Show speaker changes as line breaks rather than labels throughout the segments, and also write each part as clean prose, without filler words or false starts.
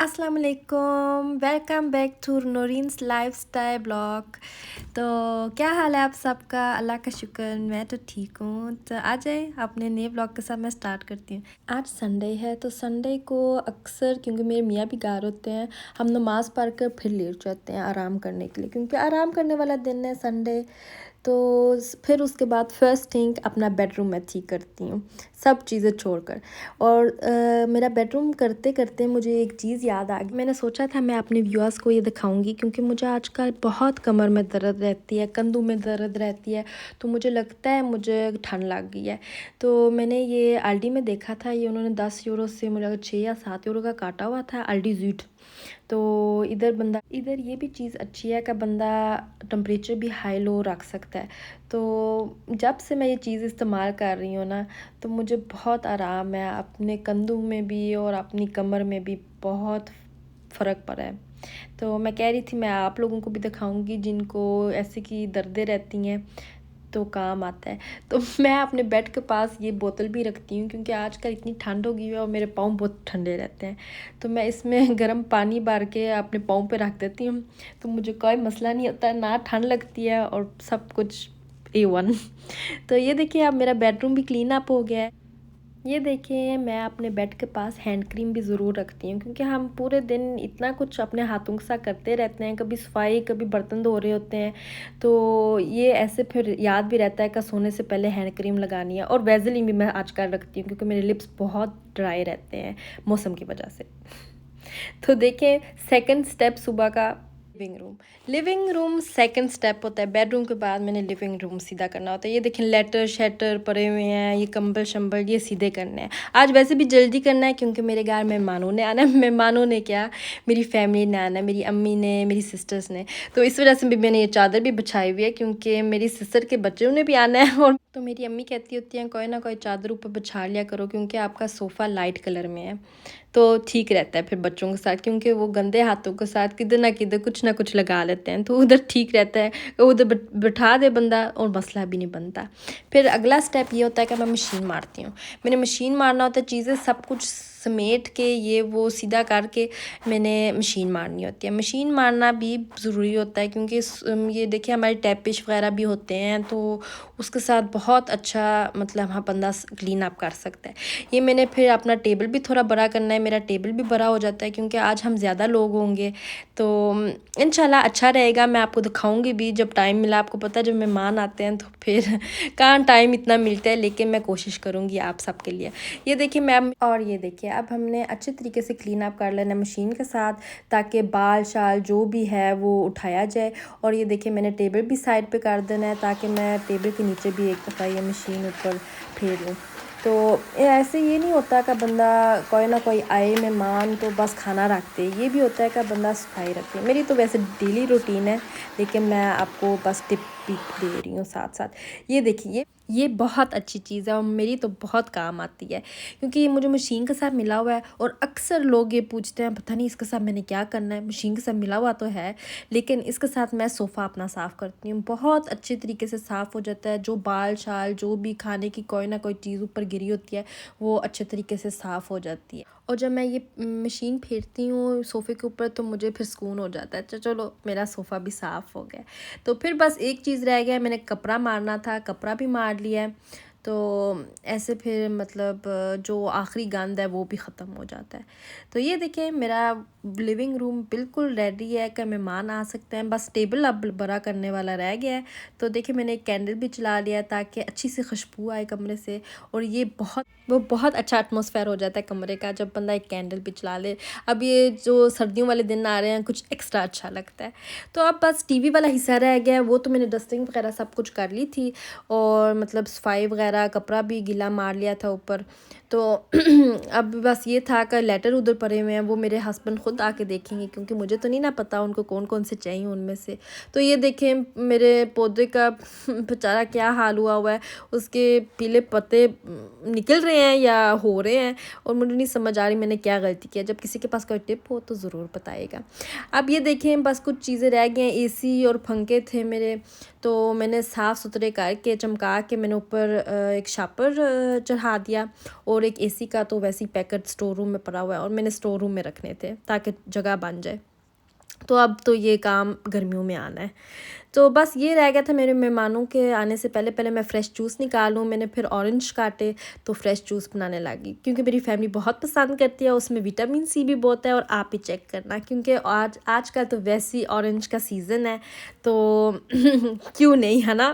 अस्सलाम वालेकुम, welcome back to Noorin's lifestyle blog. तो क्या हाल है आप सबका? अल्लाह का शुक्र, मैं तो ठीक हूँ। तो आ जाए अपने नए ब्लॉग के साथ मैं स्टार्ट करती हूँ। आज संडे है, तो संडे को अक्सर क्योंकि मेरे मियाँ भी घर होते हैं, हम नमाज़ पढ़ कर फिर लेट जाते हैं आराम करने के लिए, क्योंकि आराम करने वाला दिन है संडे। तो फिर उसके बाद फर्स्ट थिंग अपना बेडरूम मैं ठीक करती हूँ, सब चीज़ें छोड़कर। और मेरा बेडरूम करते करते मुझे एक चीज़ याद आ गई। मैंने सोचा था मैं अपने व्यूअर्स को ये दिखाऊंगी, क्योंकि मुझे आजकल बहुत कमर में दर्द रहती है, कंधों में दर्द रहती है। तो मुझे लगता है मुझे ठंड लग गई है। तो मैंने ये अल्डी में देखा था, ये उन्होंने 10 यूरो से मुझे 6 या 7 यूरो का काटा हुआ था, अल्डी जूट। तो इधर ये भी चीज़ अच्छी है कि बंदा टेम्परेचर भी हाई लो रख सकता है। तो जब से मैं ये चीज़ इस्तेमाल कर रही हूँ ना, तो मुझे बहुत आराम है, अपने कंधों में भी और अपनी कमर में भी बहुत फ़र्क पड़ा है। तो मैं कह रही थी मैं आप लोगों को भी दिखाऊंगी जिनको ऐसे की दर्दें रहती हैं, तो काम आता है। तो मैं अपने बेड के पास ये बोतल भी रखती हूँ, क्योंकि आजकल इतनी ठंड हो गई है और मेरे पाँव बहुत ठंडे रहते हैं। तो मैं इसमें गर्म पानी भर के अपने पाँव पे रख देती हूँ, तो मुझे कोई मसला नहीं होता, ना ठंड लगती है और सब कुछ A1। तो ये देखिए अब मेरा बेडरूम भी क्लीन अप हो गया है। ये देखिए मैं अपने बेड के पास हैंड क्रीम भी ज़रूर रखती हूँ, क्योंकि हम पूरे दिन इतना कुछ अपने हाथों के साथ करते रहते हैं, कभी सफाई कभी बर्तन धो रहे होते हैं। तो ये ऐसे फिर याद भी रहता है कि सोने से पहले हैंड क्रीम लगानी है। और वैसलीन भी मैं आजकल रखती हूँ, क्योंकि मेरे लिप्स बहुत ड्राई रहते हैं मौसम की वजह से। तो देखें सेकंड स्टेप सुबह का लिविंग रूम सेकंड स्टेप होता है। बेडरूम के बाद मैंने लिविंग रूम सीधा करना होता है। ये देखें लेटर शेटर पड़े हुए हैं, ये कंबल शंबल ये सीधे करने हैं। आज वैसे भी जल्दी करना है, क्योंकि मेरे घर मेहमानों ने आना है। मेहमानों ने क्या, मेरी फैमिली ने आना है, मेरी अम्मी ने, मेरी सिस्टर्स ने। तो इस वजह से भी मैंने ये चादर भी बिछाई हुई है, क्योंकि मेरी सिस्टर के बच्चों ने भी आना है। और तो मेरी अम्मी कहती होती हैं कोई ना कोई चादर ऊपर बिछा लिया करो, क्योंकि आपका सोफ़ा लाइट कलर में है, तो ठीक रहता है फिर बच्चों के साथ, क्योंकि वो गंदे हाथों के साथ किधर ना कुछ लगा लेते हैं। तो उधर ठीक रहता है, उधर बिठा दे बंदा और मसला भी नहीं बनता। फिर अगला स्टेप ये होता है कि मैं मशीन मारती हूँ। मैंने मशीन मारना होता है, चीज़ें सब कुछ समेट के ये वो सीधा करके मैंने मशीन मारनी होती है। मशीन मारना भी ज़रूरी होता है, क्योंकि ये देखिए हमारे टैपिश वगैरह भी होते हैं, तो उसके साथ बहुत अच्छा मतलब हाँ बंदा क्लीन अप कर सकता है। ये मैंने फिर अपना टेबल भी थोड़ा बड़ा करना है, मेरा टेबल भी बड़ा हो जाता है, क्योंकि आज हम ज़्यादा लोग होंगे। तो इंशाल्लाह अच्छा रहेगा, मैं आपको दिखाऊंगी भी जब टाइम मिला। आपको पता है जब मेहमान आते हैं तो फिर कहाँ टाइम इतना मिलता है, लेकिन मैं कोशिश करूँगी आप सबके लिए। ये देखिए मैम, और ये देखिए अब हमने अच्छे तरीके से क्लीन अप कर लेना मशीन के साथ, ताकि बाल शाल जो भी है वो उठाया जाए। और ये देखिए मैंने टेबल भी साइड पे कर देना है, ताकि मैं टेबल के नीचे भी एक दफ़ा ये मशीन ऊपर फेर लूँ। तो ऐसे ये नहीं होता कि बंदा कोई ना कोई आए मेहमान तो बस खाना रखते, ये भी होता है कि बंदा सफाई रखे। मेरी तो वैसे डेली रूटीन है, लेकिन मैं आपको बस टिप दे रही हूँ साथ साथ। ये देखिए ये बहुत अच्छी चीज़ है और मेरी तो बहुत काम आती है, क्योंकि ये मुझे मशीन के साथ मिला हुआ है। और अक्सर लोग ये पूछते हैं पता नहीं इसके साथ मैंने क्या करना है। मशीन के साथ मिला हुआ तो है, लेकिन इसके साथ मैं सोफ़ा अपना साफ़ करती हूँ, बहुत अच्छे तरीके से साफ़ हो जाता है। जो बाल शाल जो भी खाने की कोई ना कोई चीज़ ऊपर गिरी होती है, वो अच्छे तरीके से साफ़ हो जाती है। और जब मैं ये मशीन फेरती हूँ सोफ़े के ऊपर, तो मुझे फिर सुकून हो जाता है। तो चलो मेरा सोफ़ा भी साफ़ हो गया। तो फिर बस एक चीज़ रह गया, मैंने कपड़ा मारना था, कपड़ा भी मार लिया है। तो ऐसे फिर मतलब जो आखिरी गंद है वो भी ख़त्म हो जाता है। तो ये देखिए मेरा लिविंग रूम बिल्कुल रेडी है कि मेहमान आ सकते हैं। बस टेबल अब बड़ा करने वाला रह गया है। तो देखिए मैंने एक कैंडल भी चला लिया, ताकि अच्छी सी खुशबू आए कमरे से। और ये बहुत अच्छा एटमॉस्फेयर हो जाता है कमरे का जब बंदा एक कैंडल भी चला ले। अब ये जो सर्दियों वाले दिन आ रहे हैं, कुछ एक्स्ट्रा अच्छा लगता है। तो अब बस टीवी वाला हिस्सा रह गया है, वो तो मैंने डस्टिंग वगैरह सब कुछ कर ली थी, और मतलब सफाई वगैरह कपड़ा भी गीला मार लिया था ऊपर। तो अब बस ये था कि लेटर उधर पड़े हुए हैं, वो मेरे हस्बैंड ख़ुद आके देखेंगे, क्योंकि मुझे तो नहीं ना पता उनको कौन कौन से चाहिए उनमें से। तो ये देखें मेरे पौधे का बेचारा क्या हाल हुआ है, उसके पीले पत्ते निकल रहे हैं या हो रहे हैं, और मुझे नहीं समझ आ रही मैंने क्या गलती किया। जब किसी के पास कोई टिप हो तो ज़रूर बताइएगा। अब ये देखें बस कुछ चीज़ें रह गई हैं, एसी और पंखे थे मेरे, तो मैंने साफ़ सुथरे करके चमका के मैंने ऊपर एक शापर चढ़ा दिया। और एक एसी का तो वैसे ही पैकेट स्टोर रूम में पड़ा हुआ है और मैंने स्टोर रूम में रखने थे ताकि जगह बन जाए। तो अब तो ये काम गर्मियों में आना है। तो बस ये रह गया था मेरे मेहमानों के आने से पहले पहले मैं फ़्रेश जूस निकालूँ। मैंने फिर ऑरेंज काटे तो फ़्रेश जूस बनाने लगी क्योंकि मेरी फैमिली बहुत पसंद करती है, उसमें विटामिन सी भी बहुत है। और आप ही चेक करना क्योंकि आजकल तो वैसे ही ऑरेंज का सीज़न है तो क्यों नहीं, है ना।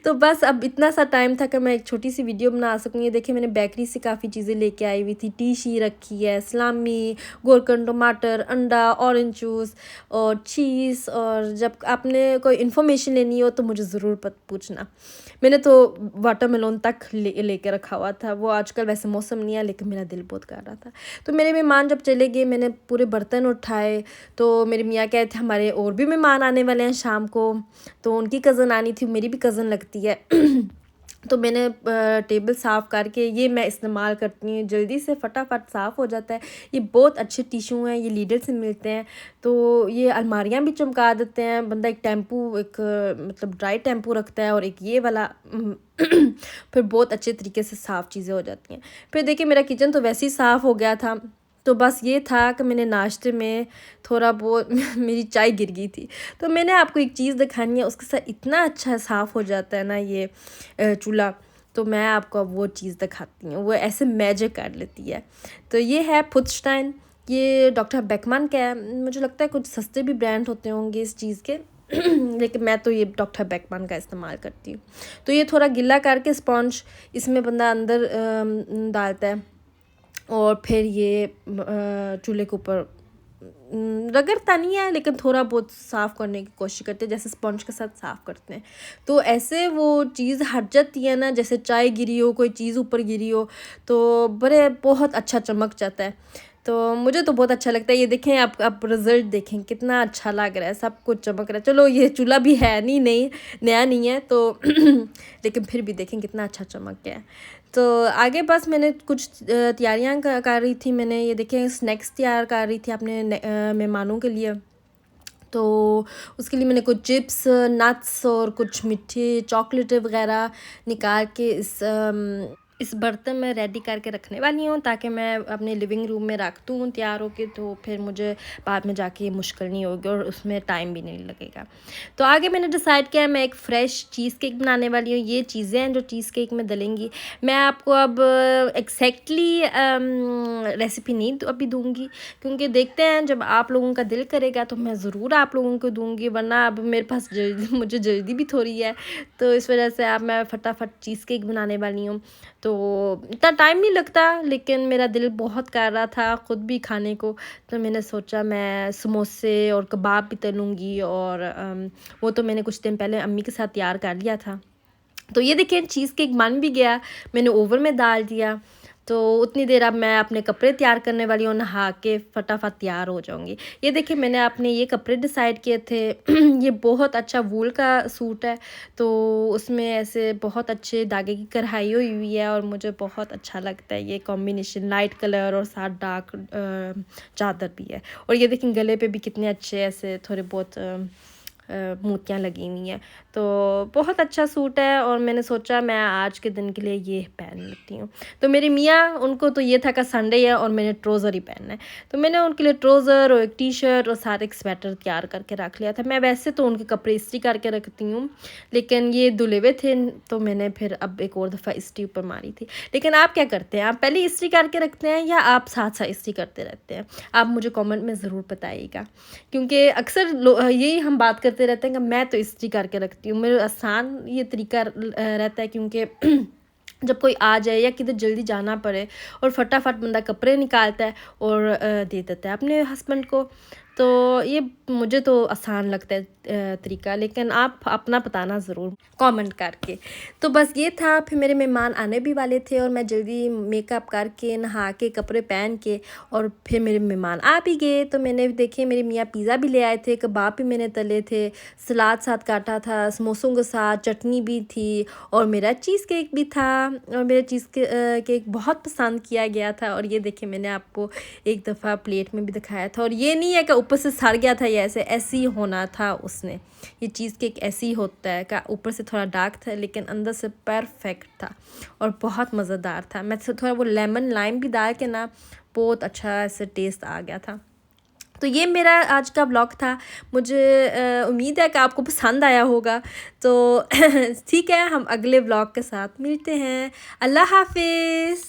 तो बस अब इतना सा टाइम था कि मैं एक छोटी सी वीडियो बना सकूँ। ये देखिए मैंने बेकरी से काफ़ी चीज़ें लेके आई हुई थी। टीशी रखी है, सलामी, गोरकन, टमाटर, अंडा, ऑरेंज जूस और चीज़। और जब आपने कोई इन्फॉर्मेशन लेनी हो तो मुझे ज़रूर पूछना। मैंने तो वाटरमेलन तक लेके रखा हुआ था। वो आजकल वैसे मौसम नहीं है लेकिन मेरा दिल बहुत कर रहा था। तो मेरे मेहमान जब चले गए मैंने पूरे बर्तन उठाए। तो मेरे मियाँ कहे थे हमारे और भी मेहमान आने वाले हैं शाम को, तो उनकी कज़न आनी थी, मेरी भी कज़न लगती है। तो मैंने टेबल साफ़ करके ये मैं इस्तेमाल करती हूँ, जल्दी से फटाफट साफ़ हो जाता है। ये बहुत अच्छे टिश्यू हैं, ये लीडर से मिलते हैं। तो ये अलमारियाँ भी चमका देते हैं। बंदा एक मतलब ड्राई टेम्पू रखता है और एक ये वाला फिर बहुत अच्छे तरीके से साफ़ चीज़ें हो जाती हैं। फिर देखिए मेरा किचन तो वैसे ही साफ़ हो गया था। तो बस ये था कि मैंने नाश्ते में थोड़ा बहुत मेरी चाय गिर गई थी। तो मैंने आपको एक चीज़ दिखानी है, उसके साथ इतना अच्छा साफ़ हो जाता है ना ये चूल्हा। तो मैं आपको अब वो चीज़ दिखाती हूँ, वो ऐसे मैजिक कर लेती है। तो ये है पुत्स्टाइन, ये डॉक्टर बेकमैन का है। मुझे लगता है कुछ सस्ते भी ब्रांड होते होंगे इस चीज़ के लेकिन मैं तो ये डॉक्टर बेकमैन का इस्तेमाल करती हूँ। तो ये थोड़ा गीला करके स्पॉन्ज इसमें बंदा अंदर डालता है और फिर ये चूल्हे के ऊपर रगड़ता नहीं है लेकिन थोड़ा बहुत साफ़ करने की कोशिश करते हैं, जैसे स्पंज के साथ साफ़ करते हैं। तो ऐसे वो चीज़ हट जाती है ना, जैसे चाय गिरी हो, कोई चीज़ ऊपर गिरी हो तो बहुत अच्छा चमक जाता है। तो मुझे तो बहुत अच्छा लगता है। ये देखें आप रिज़ल्ट देखें कितना अच्छा लग रहा है, सब कुछ चमक रहा है। चलो ये चूल्हा भी है नहीं नया नहीं है तो लेकिन फिर भी देखें कितना अच्छा चमक गया है। तो आगे बस मैंने कुछ तैयारियां कर रही थी। मैंने ये देखें स्नैक्स तैयार कर रही थी अपने मेहमानों के लिए। तो उसके लिए मैंने कुछ चिप्स, नट्स और कुछ मीठे चॉकलेट वगैरह निकाल के इस बर्तन में रेडी करके रखने वाली हूँ ताकि मैं अपने लिविंग रूम में रख दूँ तैयार होके। तो फिर मुझे बाद में जाके ये मुश्किल नहीं होगी और उसमें टाइम भी नहीं लगेगा। तो आगे मैंने डिसाइड किया मैं एक फ़्रेश चीज़ केक बनाने वाली हूँ। ये चीज़ें हैं जो चीज़ केक में डलेंगी। मैं आपको अब एग्जैक्टली रेसिपी नहीं अभी दूँगी क्योंकि देखते हैं जब आप लोगों का दिल करेगा तो मैं ज़रूर आप लोगों को दूँगी, वरना अब मेरे पास मुझे जल्दी भी थोड़ी है। तो इस वजह से अब मैं फटाफट चीज़ केक बनाने वाली हूँ। तो इतना टाइम नहीं लगता लेकिन मेरा दिल बहुत कर रहा था ख़ुद भी खाने को। तो मैंने सोचा मैं समोसे और कबाब भी तलूँगी और वो तो मैंने कुछ दिन पहले अम्मी के साथ तैयार कर लिया था। तो ये देखिए चीज़ केक बन भी गया, मैंने ओवन में डाल दिया। तो उतनी देर अब मैं अपने कपड़े तैयार करने वाली हूँ, नहा के फटाफट तैयार हो जाऊँगी। ये देखिए मैंने अपने ये कपड़े डिसाइड किए थे ये बहुत अच्छा वूल का सूट है। तो उसमें ऐसे बहुत अच्छे धागे की कढ़ाई हुई है और मुझे बहुत अच्छा लगता है ये कॉम्बिनेशन, लाइट कलर और साथ डार्क चादर भी है। और ये देखिए गले पे भी कितने अच्छे ऐसे थोड़े बहुत मोतियाँ लगी हुई हैं। तो बहुत अच्छा सूट है और मैंने सोचा मैं आज के दिन के लिए ये पहन लेती हूँ। तो मेरी मियाँ उनको तो ये था कि संडे है और मैंने ट्राउज़र ही पहनना है। तो मैंने उनके लिए ट्राउज़र और एक टी शर्ट और साथ एक स्वेटर तैयार करके रख लिया था। मैं वैसे तो उनके कपड़े इस्त्री करके रखती हूँ लेकिन ये धुले हुए थे तो मैंने फिर अब एक और दफ़ा इस्त्री ऊपर मारी थी। लेकिन आप क्या करते हैं, आप पहले इस्त्री करके रखते हैं या आप साथ साथ इस्त्री करते रहते हैं? आप मुझे कमेंट में ज़रूर बताइएगा क्योंकि अक्सर यही हम बात करते रहते हैं कि मैं तो इस्त्री करके रखती हूँ। मेरे आसान ये तरीका रहता है क्योंकि जब कोई आ जाए या किधर जल्दी जाना पड़े और फटाफट बंदा कपड़े निकालता है और दे देता है अपने हस्बैंड को। तो ये मुझे तो आसान लगता है तरीका, लेकिन आप अपना बताना ज़रूर कमेंट करके। तो बस ये था, फिर मेरे मेहमान आने भी वाले थे और मैं जल्दी मेकअप करके नहा के कपड़े पहन के और फिर मेरे मेहमान आ भी गए। तो मैंने देखे मेरे मियाँ पिज़्ज़ा भी ले आए थे, कबाब भी मैंने तले थे, सलाद साथ काटा था, समोसों के साथ चटनी भी थी और मेरा चीज़ केक भी था और मेरा चीज़ केक बहुत पसंद किया गया था। और ये देखिए मैंने आपको एक दफ़ा प्लेट में भी दिखाया था और ये नहीं है कि ऊपर से सड़ गया था, ये ऐसे ही होना था उसने। ये चीज़ केक ऐसे ही होता है का ऊपर से थोड़ा डार्क था लेकिन अंदर से परफेक्ट था और बहुत मज़ेदार था। मैं थोड़ा वो लेमन लाइम भी डाल के ना बहुत अच्छा ऐसे टेस्ट आ गया था। तो ये मेरा आज का ब्लॉग था। मुझे उम्मीद है कि आपको पसंद आया होगा। तो ठीक है, हम अगले ब्लॉग के साथ मिलते हैं। अल्लाह हाफिज़।